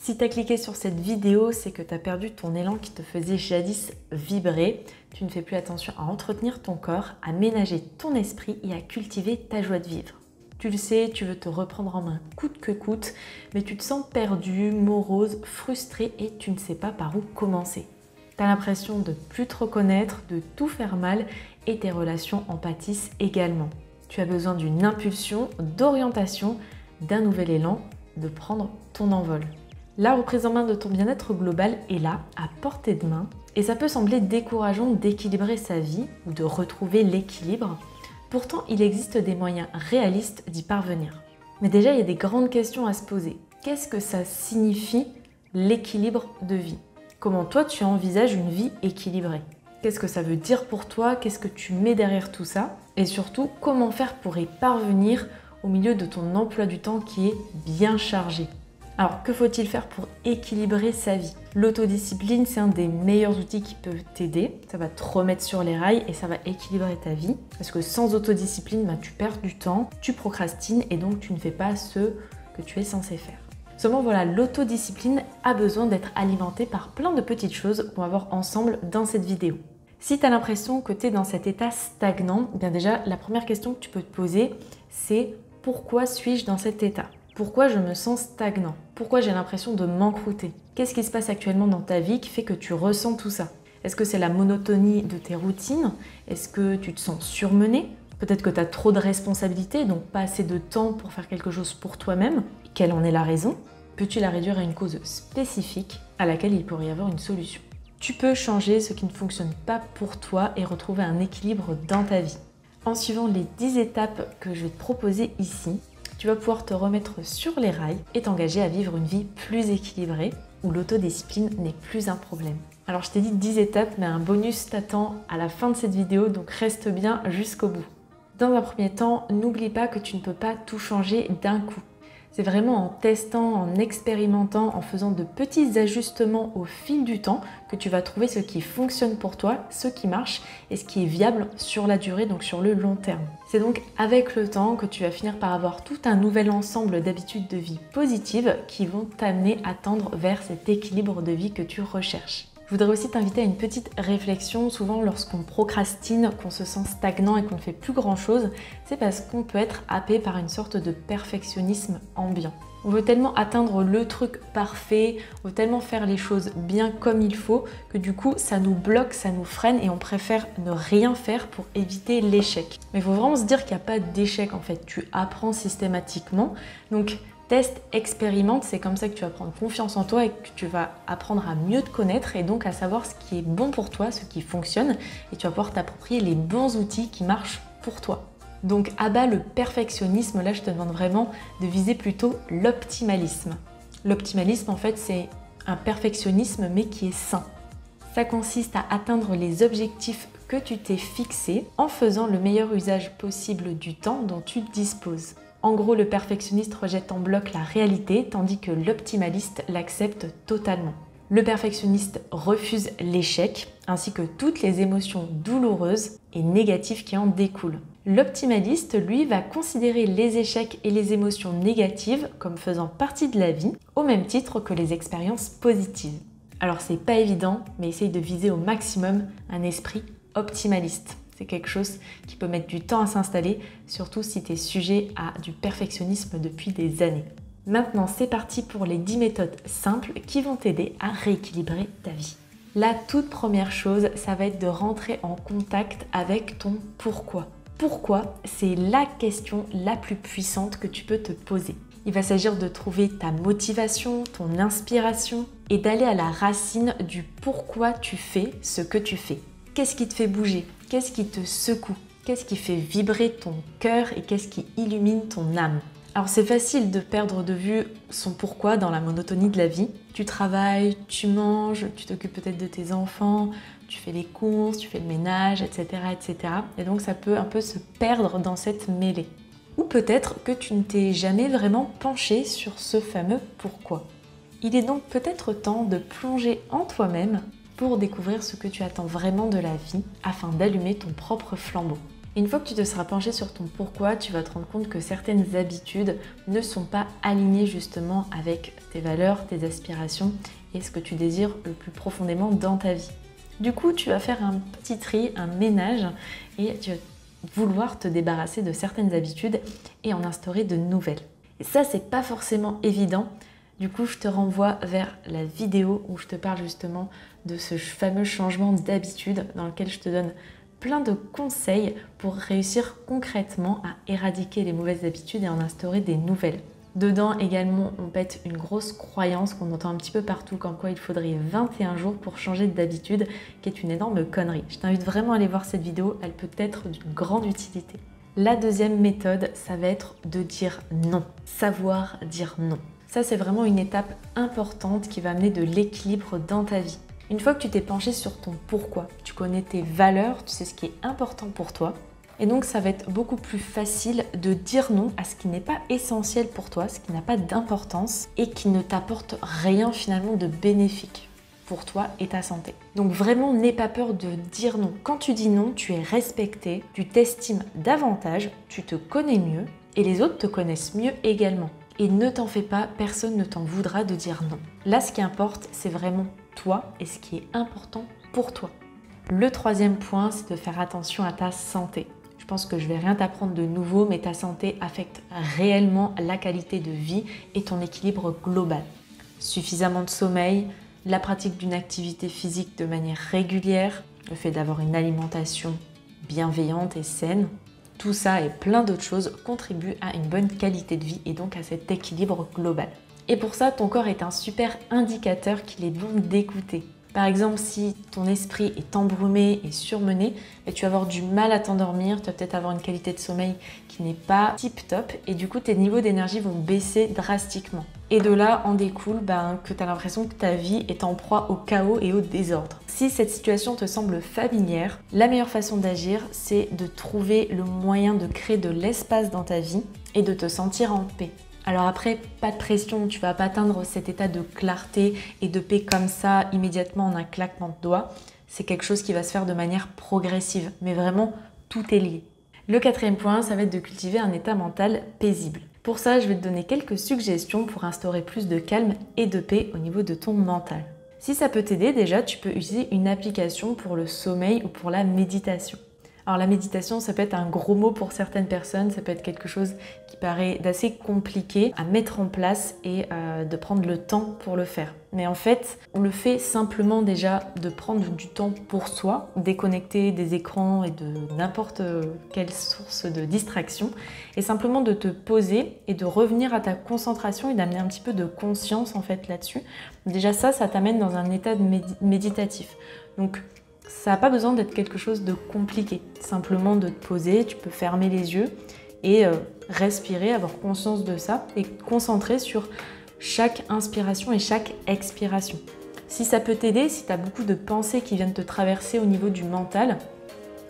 Si tu as cliqué sur cette vidéo, c'est que tu as perdu ton élan qui te faisait jadis vibrer. Tu ne fais plus attention à entretenir ton corps, à ménager ton esprit et à cultiver ta joie de vivre. Tu le sais, tu veux te reprendre en main coûte que coûte, mais tu te sens perdu, morose, frustré et tu ne sais pas par où commencer. Tu as l'impression de plus te reconnaître, de tout faire mal et tes relations en pâtissent également. Tu as besoin d'une impulsion, d'orientation, d'un nouvel élan, de prendre ton envol. La reprise en main de ton bien-être global est là, à portée de main, et ça peut sembler décourageant d'équilibrer sa vie ou de retrouver l'équilibre. Pourtant, il existe des moyens réalistes d'y parvenir. Mais déjà, il y a des grandes questions à se poser. Qu'est-ce que ça signifie l'équilibre de vie? Comment toi, tu envisages une vie équilibrée? Qu'est-ce que ça veut dire pour toi? Qu'est-ce que tu mets derrière tout ça? Et surtout, comment faire pour y parvenir au milieu de ton emploi du temps qui est bien chargé? Alors, que faut-il faire pour équilibrer sa vie? L'autodiscipline, c'est un des meilleurs outils qui peuvent t'aider. Ça va te remettre sur les rails et ça va équilibrer ta vie. Parce que sans autodiscipline, tu perds du temps, tu procrastines et donc tu ne fais pas ce que tu es censé faire. Seulement voilà, l'autodiscipline a besoin d'être alimentée par plein de petites choses qu'on va voir ensemble dans cette vidéo. Si tu as l'impression que tu es dans cet état stagnant, bien déjà, la première question que tu peux te poser, c'est pourquoi suis-je dans cet état? Pourquoi je me sens stagnant? Pourquoi j'ai l'impression de m'encrouter? Qu'est-ce qui se passe actuellement dans ta vie qui fait que tu ressens tout ça? Est-ce que c'est la monotonie de tes routines? Est-ce que tu te sens surmené? Peut-être que tu as trop de responsabilités, donc pas assez de temps pour faire quelque chose pour toi-même. Quelle en est la raison? Peux-tu la réduire à une cause spécifique à laquelle il pourrait y avoir une solution? Tu peux changer ce qui ne fonctionne pas pour toi et retrouver un équilibre dans ta vie. En suivant les 10 étapes que je vais te proposer ici, tu vas pouvoir te remettre sur les rails et t'engager à vivre une vie plus équilibrée où l'autodiscipline n'est plus un problème. Alors je t'ai dit 10 étapes, mais un bonus t'attend à la fin de cette vidéo, donc reste bien jusqu'au bout. Dans un premier temps, n'oublie pas que tu ne peux pas tout changer d'un coup. C'est vraiment en testant, en expérimentant, en faisant de petits ajustements au fil du temps que tu vas trouver ce qui fonctionne pour toi, ce qui marche et ce qui est viable sur la durée, donc sur le long terme. C'est donc avec le temps que tu vas finir par avoir tout un nouvel ensemble d'habitudes de vie positives qui vont t'amener à tendre vers cet équilibre de vie que tu recherches. Je voudrais aussi t'inviter à une petite réflexion. Souvent, lorsqu'on procrastine, qu'on se sent stagnant et qu'on ne fait plus grand-chose, c'est parce qu'on peut être happé par une sorte de perfectionnisme ambiant. On veut tellement atteindre le truc parfait, on veut tellement faire les choses bien comme il faut, que du coup, ça nous bloque, ça nous freine et on préfère ne rien faire pour éviter l'échec. Mais il faut vraiment se dire qu'il n'y a pas d'échec en fait. Tu apprends systématiquement. Donc, teste, expérimente, c'est comme ça que tu vas prendre confiance en toi et que tu vas apprendre à mieux te connaître et donc à savoir ce qui est bon pour toi, ce qui fonctionne et tu vas pouvoir t'approprier les bons outils qui marchent pour toi. Donc abat le perfectionnisme, là je te demande vraiment de viser plutôt l'optimalisme. L'optimalisme en fait c'est un perfectionnisme mais qui est sain. Ça consiste à atteindre les objectifs que tu t'es fixés en faisant le meilleur usage possible du temps dont tu disposes. En gros, le perfectionniste rejette en bloc la réalité, tandis que l'optimaliste l'accepte totalement. Le perfectionniste refuse l'échec, ainsi que toutes les émotions douloureuses et négatives qui en découlent. L'optimaliste, lui, va considérer les échecs et les émotions négatives comme faisant partie de la vie, au même titre que les expériences positives. Alors c'est pas évident, mais essaye de viser au maximum un esprit optimaliste. C'est quelque chose qui peut mettre du temps à s'installer, surtout si tu es sujet à du perfectionnisme depuis des années. Maintenant, c'est parti pour les 10 méthodes simples qui vont t'aider à rééquilibrer ta vie. La toute première chose, ça va être de rentrer en contact avec ton pourquoi. Pourquoi, c'est la question la plus puissante que tu peux te poser. Il va s'agir de trouver ta motivation, ton inspiration et d'aller à la racine du pourquoi tu fais ce que tu fais. Qu'est-ce qui te fait bouger? Qu'est-ce qui te secoue? Qu'est-ce qui fait vibrer ton cœur et qu'est-ce qui illumine ton âme? Alors c'est facile de perdre de vue son pourquoi dans la monotonie de la vie. Tu travailles, tu manges, tu t'occupes peut-être de tes enfants, tu fais les courses, tu fais le ménage, etc., etc. Et donc ça peut un peu se perdre dans cette mêlée. Ou peut-être que tu ne t'es jamais vraiment penché sur ce fameux pourquoi. Il est donc peut-être temps de plonger en toi-même pour découvrir ce que tu attends vraiment de la vie afin d'allumer ton propre flambeau. Et une fois que tu te seras penché sur ton pourquoi, tu vas te rendre compte que certaines habitudes ne sont pas alignées justement avec tes valeurs, tes aspirations et ce que tu désires le plus profondément dans ta vie. Du coup, tu vas faire un petit tri, un ménage et tu vas vouloir te débarrasser de certaines habitudes et en instaurer de nouvelles. Et ça, c'est pas forcément évident. Du coup, je te renvoie vers la vidéo où je te parle justement de ce fameux changement d'habitude dans lequel je te donne plein de conseils pour réussir concrètement à éradiquer les mauvaises habitudes et en instaurer des nouvelles. Dedans également, on pète une grosse croyance qu'on entend un petit peu partout, comme quoi il faudrait 21 jours pour changer d'habitude, qui est une énorme connerie. Je t'invite vraiment à aller voir cette vidéo, elle peut être d'une grande utilité. La deuxième méthode, ça va être de dire non. Savoir dire non. Ça, c'est vraiment une étape importante qui va amener de l'équilibre dans ta vie. Une fois que tu t'es penché sur ton pourquoi, tu connais tes valeurs, tu sais ce qui est important pour toi, et donc ça va être beaucoup plus facile de dire non à ce qui n'est pas essentiel pour toi, ce qui n'a pas d'importance et qui ne t'apporte rien finalement de bénéfique pour toi et ta santé. Donc vraiment, n'aie pas peur de dire non. Quand tu dis non, tu es respecté, tu t'estimes davantage, tu te connais mieux et les autres te connaissent mieux également. Et ne t'en fais pas, personne ne t'en voudra de dire non. Là, ce qui importe, c'est vraiment toi et ce qui est important pour toi. Le troisième point, c'est de faire attention à ta santé. Je pense que je vais rien t'apprendre de nouveau, mais ta santé affecte réellement la qualité de vie et ton équilibre global. Suffisamment de sommeil, la pratique d'une activité physique de manière régulière, le fait d'avoir une alimentation bienveillante et saine, tout ça et plein d'autres choses contribuent à une bonne qualité de vie et donc à cet équilibre global. Et pour ça, ton corps est un super indicateur qu'il est bon d'écouter. Par exemple, si ton esprit est embrumé et surmené, tu vas avoir du mal à t'endormir, tu vas peut-être avoir une qualité de sommeil qui n'est pas tip top et du coup tes niveaux d'énergie vont baisser drastiquement. Et de là en découle que tu as l'impression que ta vie est en proie au chaos et au désordre. Si cette situation te semble familière, la meilleure façon d'agir, c'est de trouver le moyen de créer de l'espace dans ta vie et de te sentir en paix. Alors après, pas de pression, tu vas pas atteindre cet état de clarté et de paix comme ça immédiatement en un claquement de doigts. C'est quelque chose qui va se faire de manière progressive, mais vraiment tout est lié. Le quatrième point, ça va être de cultiver un état mental paisible. Pour ça, je vais te donner quelques suggestions pour instaurer plus de calme et de paix au niveau de ton mental. Si ça peut t'aider, déjà, tu peux utiliser une application pour le sommeil ou pour la méditation. Alors la méditation, ça peut être un gros mot pour certaines personnes, ça peut être quelque chose qui paraît d'assez compliqué à mettre en place et de prendre le temps pour le faire. Mais en fait, on le fait simplement déjà de prendre du temps pour soi, déconnecter des écrans et de n'importe quelle source de distraction, et simplement de te poser et de revenir à ta concentration et d'amener un petit peu de conscience en fait là-dessus. Déjà ça t'amène dans un état méditatif. Donc ça n'a pas besoin d'être quelque chose de compliqué. Simplement de te poser, tu peux fermer les yeux et respirer, avoir conscience de ça et te concentrer sur chaque inspiration et chaque expiration. Si ça peut t'aider, si tu as beaucoup de pensées qui viennent te traverser au niveau du mental,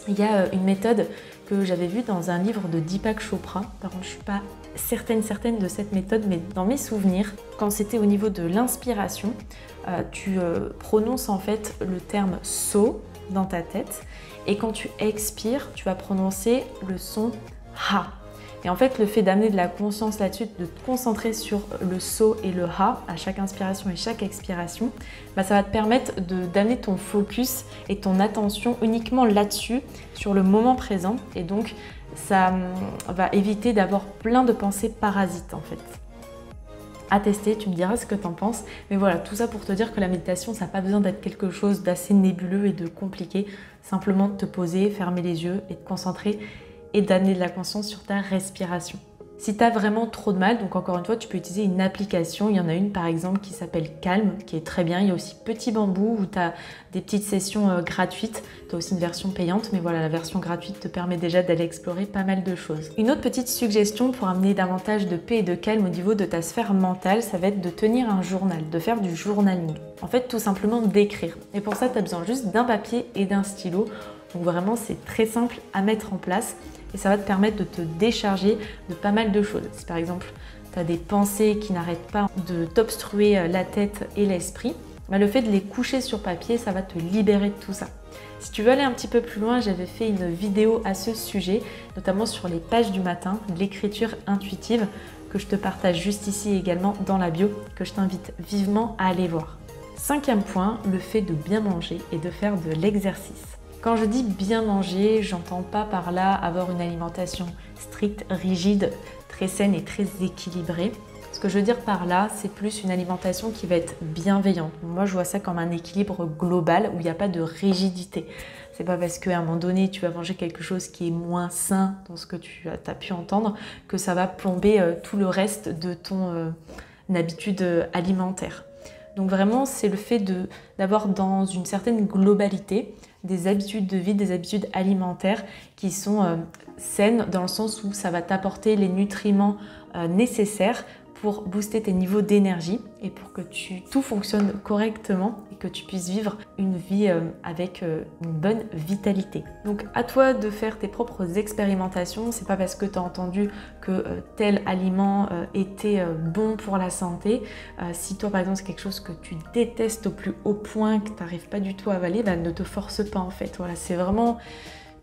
il y a une méthode que j'avais vue dans un livre de Deepak Chopra. Par contre, je ne suis pas certaine de cette méthode, mais dans mes souvenirs, quand c'était au niveau de l'inspiration, tu prononces en fait le terme « so » dans ta tête et quand tu expires, tu vas prononcer le son « ha ». Et en fait, le fait d'amener de la conscience là-dessus, de te concentrer sur le so et le ha à chaque inspiration et chaque expiration, ça va te permettre d'amener ton focus et ton attention uniquement là-dessus, sur le moment présent. Et donc, ça va éviter d'avoir plein de pensées parasites en fait. À tester, tu me diras ce que tu en penses. Mais voilà, tout ça pour te dire que la méditation, ça n'a pas besoin d'être quelque chose d'assez nébuleux et de compliqué. Simplement te poser, fermer les yeux et te concentrer et d'amener de la conscience sur ta respiration. Si tu as vraiment trop de mal, donc encore une fois, tu peux utiliser une application. Il y en a une par exemple qui s'appelle Calm, qui est très bien. Il y a aussi Petit Bambou où tu as des petites sessions gratuites. Tu as aussi une version payante, mais voilà, la version gratuite te permet déjà d'aller explorer pas mal de choses. Une autre petite suggestion pour amener davantage de paix et de calme au niveau de ta sphère mentale, ça va être de tenir un journal, de faire du journaling. En fait, tout simplement d'écrire. Et pour ça, tu as besoin juste d'un papier et d'un stylo. Donc vraiment, c'est très simple à mettre en place. Et ça va te permettre de te décharger de pas mal de choses. Si par exemple, tu as des pensées qui n'arrêtent pas de t'obstruer la tête et l'esprit, le fait de les coucher sur papier, ça va te libérer de tout ça. Si tu veux aller un petit peu plus loin, j'avais fait une vidéo à ce sujet, notamment sur les pages du matin, de l'écriture intuitive, que je te partage juste ici également dans la bio, que je t'invite vivement à aller voir. 5e point, le fait de bien manger et de faire de l'exercice. Quand je dis bien manger, j'entends pas par là avoir une alimentation stricte, rigide, très saine et très équilibrée. Ce que je veux dire par là, c'est plus une alimentation qui va être bienveillante. Moi, je vois ça comme un équilibre global où il n'y a pas de rigidité. C'est pas parce qu'à un moment donné, tu vas manger quelque chose qui est moins sain dans ce que tu as pu entendre que ça va plomber tout le reste de ton habitude alimentaire. Donc vraiment, c'est le fait d'avoir dans une certaine globalité des habitudes de vie, des habitudes alimentaires qui sont saines dans le sens où ça va t'apporter les nutriments nécessaires pour booster tes niveaux d'énergie et pour que tout fonctionne correctement et que tu puisses vivre une vie avec une bonne vitalité. Donc à toi de faire tes propres expérimentations. C'est pas parce que tu as entendu que tel aliment était bon pour la santé. Si toi par exemple c'est quelque chose que tu détestes au plus haut point, que tu n'arrives pas du tout à avaler, ne te force pas en fait. Voilà, c'est vraiment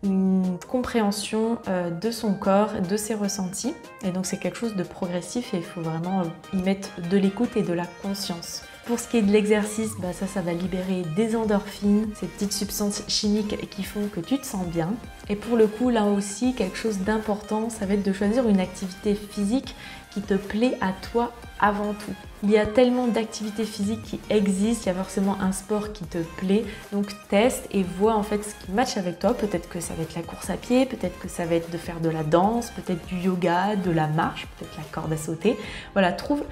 une compréhension de son corps, de ses ressentis. Et donc c'est quelque chose de progressif et il faut vraiment y mettre de l'écoute et de la conscience. Pour ce qui est de l'exercice, ça va libérer des endorphines, ces petites substances chimiques qui font que tu te sens bien. Et pour le coup, là aussi, quelque chose d'important, ça va être de choisir une activité physique qui te plaît à toi avant tout. Il y a tellement d'activités physiques qui existent, il y a forcément un sport qui te plaît, donc teste et vois en fait ce qui matche avec toi. Peut-être que ça va être la course à pied, peut-être que ça va être de faire de la danse, peut-être du yoga, de la marche, peut-être la corde à sauter. Voilà, trouve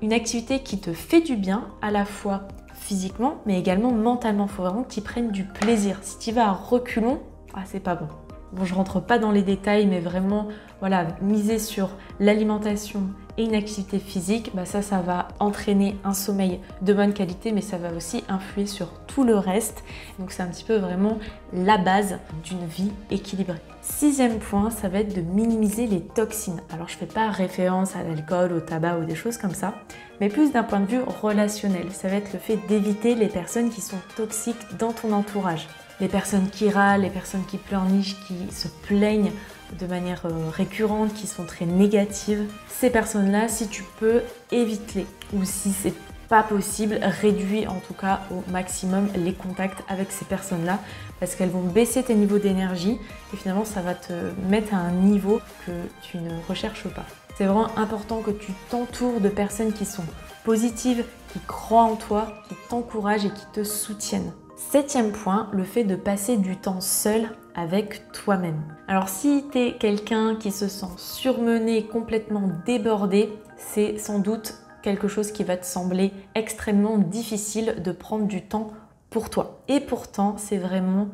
une activité qui te fait du bien à la fois physiquement mais également mentalement. Il faut vraiment que tu y prennes du plaisir. Si tu vas à reculons, c'est pas bon. Bon, je rentre pas dans les détails, mais vraiment, voilà, miser sur l'alimentation et une activité physique, ça va entraîner un sommeil de bonne qualité, mais ça va aussi influer sur tout le reste. Donc c'est un petit peu vraiment la base d'une vie équilibrée. 6e point, ça va être de minimiser les toxines. Alors je fais pas référence à l'alcool, au tabac ou des choses comme ça, mais plus d'un point de vue relationnel. Ça va être le fait d'éviter les personnes qui sont toxiques dans ton entourage. Les personnes qui râlent, les personnes qui pleurnichent, qui se plaignent de manière récurrente, qui sont très négatives. Ces personnes-là, si tu peux, évite-les. Ou si c'est pas possible, réduis en tout cas au maximum les contacts avec ces personnes-là parce qu'elles vont baisser tes niveaux d'énergie et finalement ça va te mettre à un niveau que tu ne recherches pas. C'est vraiment important que tu t'entoures de personnes qui sont positives, qui croient en toi, qui t'encouragent et qui te soutiennent. 7e point, le fait de passer du temps seul avec toi-même. Alors si tu es quelqu'un qui se sent surmené, complètement débordé, c'est sans doute quelque chose qui va te sembler extrêmement difficile de prendre du temps pour toi. Et pourtant, c'est vraiment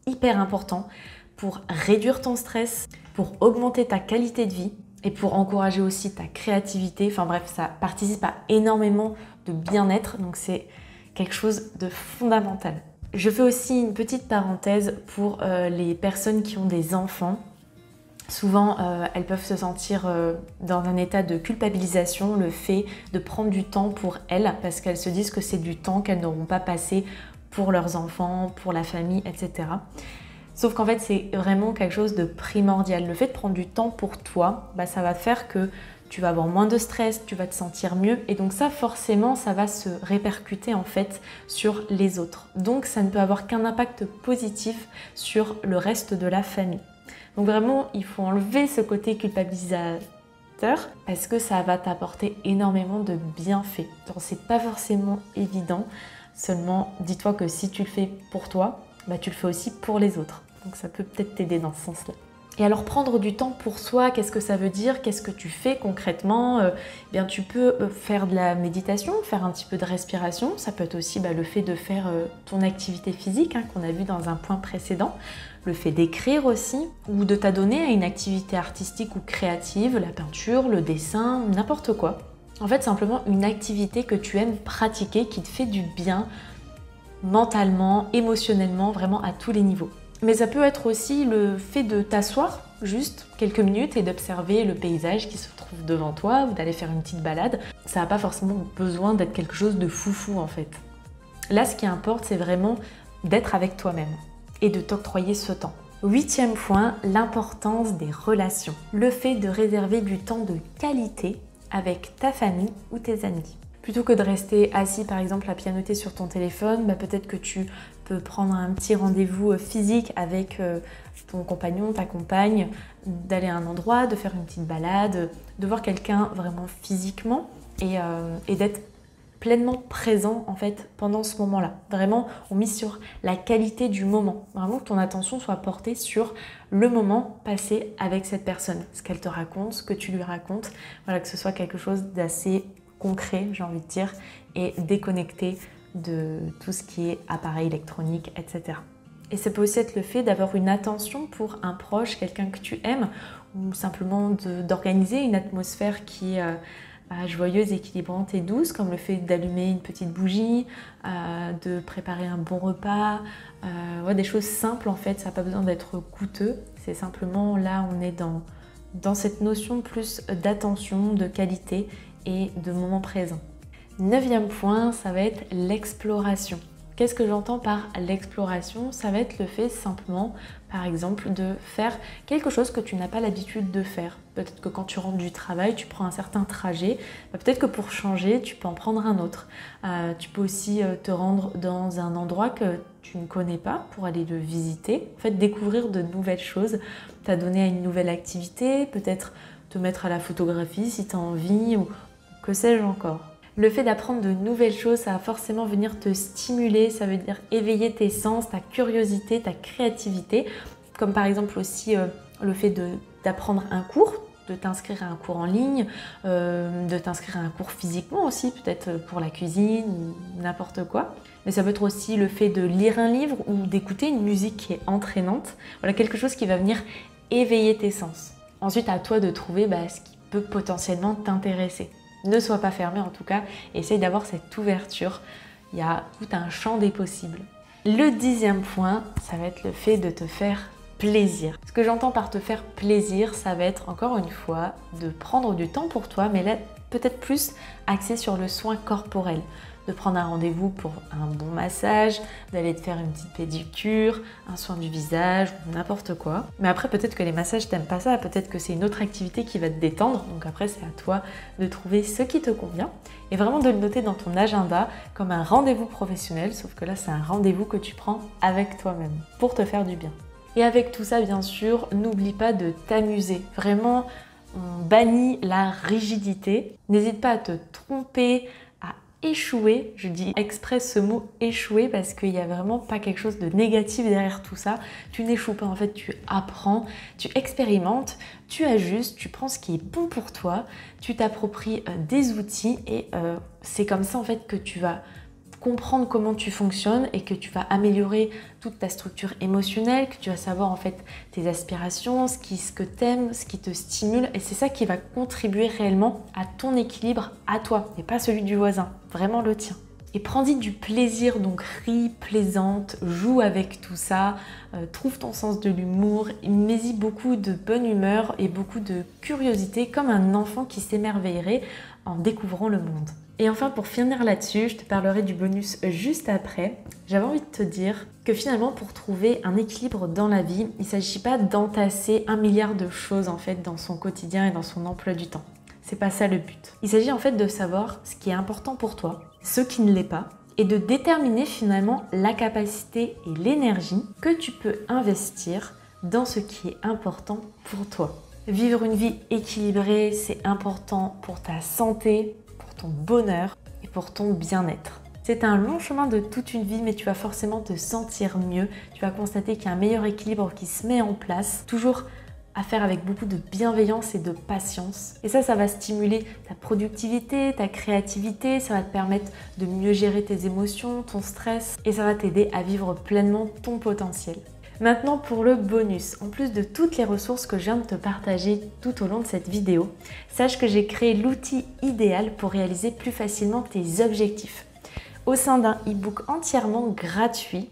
hyper important pour réduire ton stress, pour augmenter ta qualité de vie et pour encourager aussi ta créativité. Enfin bref, ça participe à énormément de bien-être, donc c'est quelque chose de fondamental. Je fais aussi une petite parenthèse pour les personnes qui ont des enfants. Souvent, elles peuvent se sentir dans un état de culpabilisation, le fait de prendre du temps pour elles, parce qu'elles se disent que c'est du temps qu'elles n'auront pas passé pour leurs enfants, pour la famille, etc. Sauf qu'en fait, c'est vraiment quelque chose de primordial. Le fait de prendre du temps pour toi, ça va faire que tu vas avoir moins de stress, tu vas te sentir mieux et donc ça forcément ça va se répercuter en fait sur les autres. Donc ça ne peut avoir qu'un impact positif sur le reste de la famille. Donc vraiment il faut enlever ce côté culpabilisateur parce que ça va t'apporter énormément de bienfaits. Donc c'est pas forcément évident, seulement dis-toi que si tu le fais pour toi, tu le fais aussi pour les autres. Donc ça peut peut-être t'aider dans ce sens-là. Et alors prendre du temps pour soi, qu'est-ce que ça veut dire? Qu'est-ce que tu fais concrètement? Bien, tu peux faire de la méditation, faire un petit peu de respiration. Ça peut être aussi le fait de faire ton activité physique qu'on a vu dans un point précédent. Le fait d'écrire aussi ou de t'adonner à une activité artistique ou créative, la peinture, le dessin, n'importe quoi. En fait, simplement une activité que tu aimes pratiquer, qui te fait du bien mentalement, émotionnellement, vraiment à tous les niveaux. Mais ça peut être aussi le fait de t'asseoir juste quelques minutes et d'observer le paysage qui se trouve devant toi ou d'aller faire une petite balade. Ça n'a pas forcément besoin d'être quelque chose de foufou en fait. Là, ce qui importe, c'est vraiment d'être avec toi-même et de t'octroyer ce temps. 8e point, l'importance des relations. Le fait de réserver du temps de qualité avec ta famille ou tes amis. Plutôt que de rester assis par exemple à pianoter sur ton téléphone, peut-être que tu peux prendre un petit rendez-vous physique avec ton compagnon, ta compagne, d'aller à un endroit, de faire une petite balade, de voir quelqu'un vraiment physiquement et d'être pleinement présent en fait pendant ce moment-là. Vraiment, on mise sur la qualité du moment. Vraiment que ton attention soit portée sur le moment passé avec cette personne. Ce qu'elle te raconte, ce que tu lui racontes. Voilà, que ce soit quelque chose d'assez concret, j'ai envie de dire, et déconnecté de tout ce qui est appareil électronique, etc. Et ça peut aussi être le fait d'avoir une attention pour un proche, quelqu'un que tu aimes, ou simplement d'organiser une atmosphère qui est joyeuse, équilibrante et douce, comme le fait d'allumer une petite bougie, de préparer un bon repas, des choses simples en fait, ça n'a pas besoin d'être coûteux, c'est simplement là on est dans cette notion plus d'attention, de qualité et de moment présent. 9e point, ça va être l'exploration. Qu'est-ce que j'entends par l'exploration? Ça va être le fait simplement, par exemple, de faire quelque chose que tu n'as pas l'habitude de faire. Peut-être que quand tu rentres du travail, tu prends un certain trajet. Peut-être que pour changer, tu peux en prendre un autre. Tu peux aussi te rendre dans un endroit que tu ne connais pas pour aller le visiter. En fait, découvrir de nouvelles choses, t'adonner à une nouvelle activité, peut-être te mettre à la photographie si tu as envie ou que sais-je encore. Le fait d'apprendre de nouvelles choses, ça va forcément venir te stimuler, ça veut dire éveiller tes sens, ta curiosité, ta créativité, comme par exemple aussi le fait d'apprendre un cours, de t'inscrire à un cours en ligne, de t'inscrire à un cours physiquement aussi, peut-être pour la cuisine ou n'importe quoi. Mais ça peut être aussi le fait de lire un livre ou d'écouter une musique qui est entraînante. Voilà, quelque chose qui va venir éveiller tes sens. Ensuite, à toi de trouver ce qui peut potentiellement t'intéresser. Ne sois pas fermé en tout cas, essaye d'avoir cette ouverture. Il y a tout un champ des possibles. Le 10e point, ça va être le fait de te faire plaisir. Ce que j'entends par te faire plaisir, ça va être encore une fois de prendre du temps pour toi, mais là peut-être plus axé sur le soin corporel. De prendre un rendez-vous pour un bon massage, d'aller te faire une petite pédicure, un soin du visage, n'importe quoi. Mais après, peut-être que les massages, t'aimes pas ça, peut-être que c'est une autre activité qui va te détendre. Donc après, c'est à toi de trouver ce qui te convient et vraiment de le noter dans ton agenda comme un rendez-vous professionnel, sauf que là, c'est un rendez-vous que tu prends avec toi-même pour te faire du bien. Et avec tout ça, bien sûr, n'oublie pas de t'amuser. Vraiment, on bannit la rigidité. N'hésite pas à te tromper, échouer, je dis exprès ce mot échouer parce qu'il n'y a vraiment pas quelque chose de négatif derrière tout ça. Tu n'échoues pas, en fait, tu apprends, tu expérimentes, tu ajustes, tu prends ce qui est bon pour toi, tu t'appropries des outils et c'est comme ça en fait que tu vas comprendre comment tu fonctionnes et que tu vas améliorer toute ta structure émotionnelle, que tu vas savoir en fait tes aspirations, ce que t'aimes, ce qui te stimule et c'est ça qui va contribuer réellement à ton équilibre à toi et pas celui du voisin, vraiment le tien. Et prends-y du plaisir, donc ris, plaisante, joue avec tout ça, trouve ton sens de l'humour, mets-y beaucoup de bonne humeur et beaucoup de curiosité comme un enfant qui s'émerveillerait en découvrant le monde. Et enfin, pour finir là-dessus, je te parlerai du bonus juste après. J'avais envie de te dire que finalement, pour trouver un équilibre dans la vie, il ne s'agit pas d'entasser 1 milliard de choses en fait dans son quotidien et dans son emploi du temps. C'est pas ça le but. Il s'agit en fait de savoir ce qui est important pour toi, ce qui ne l'est pas, et de déterminer finalement la capacité et l'énergie que tu peux investir dans ce qui est important pour toi. Vivre une vie équilibrée, c'est important pour ta santé, pour ton bonheur et pour ton bien-être. C'est un long chemin de toute une vie, mais tu vas forcément te sentir mieux. Tu vas constater qu'il y a un meilleur équilibre qui se met en place, toujours à faire avec beaucoup de bienveillance et de patience. Et ça va stimuler ta productivité, ta créativité, ça va te permettre de mieux gérer tes émotions, ton stress, et ça va t'aider à vivre pleinement ton potentiel. Maintenant pour le bonus, en plus de toutes les ressources que je viens de te partager tout au long de cette vidéo, sache que j'ai créé l'outil idéal pour réaliser plus facilement tes objectifs. Au sein d'un e-book entièrement gratuit,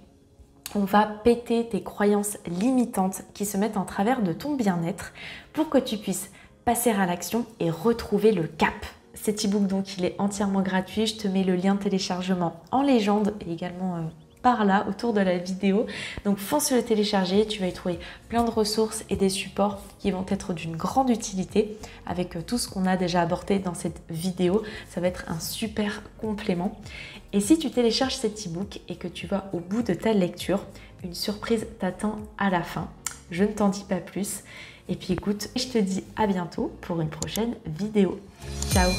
on va péter tes croyances limitantes qui se mettent en travers de ton bien-être pour que tu puisses passer à l'action et retrouver le cap. Cet e-book, donc, il est entièrement gratuit. Je te mets le lien de téléchargement en légende et également par là, autour de la vidéo. Donc, fonce le télécharger. Tu vas y trouver plein de ressources et des supports qui vont être d'une grande utilité avec tout ce qu'on a déjà abordé dans cette vidéo. Ça va être un super complément. Et si tu télécharges cet e-book et que tu vas au bout de ta lecture, une surprise t'attend à la fin. Je ne t'en dis pas plus. Et puis écoute, je te dis à bientôt pour une prochaine vidéo. Ciao!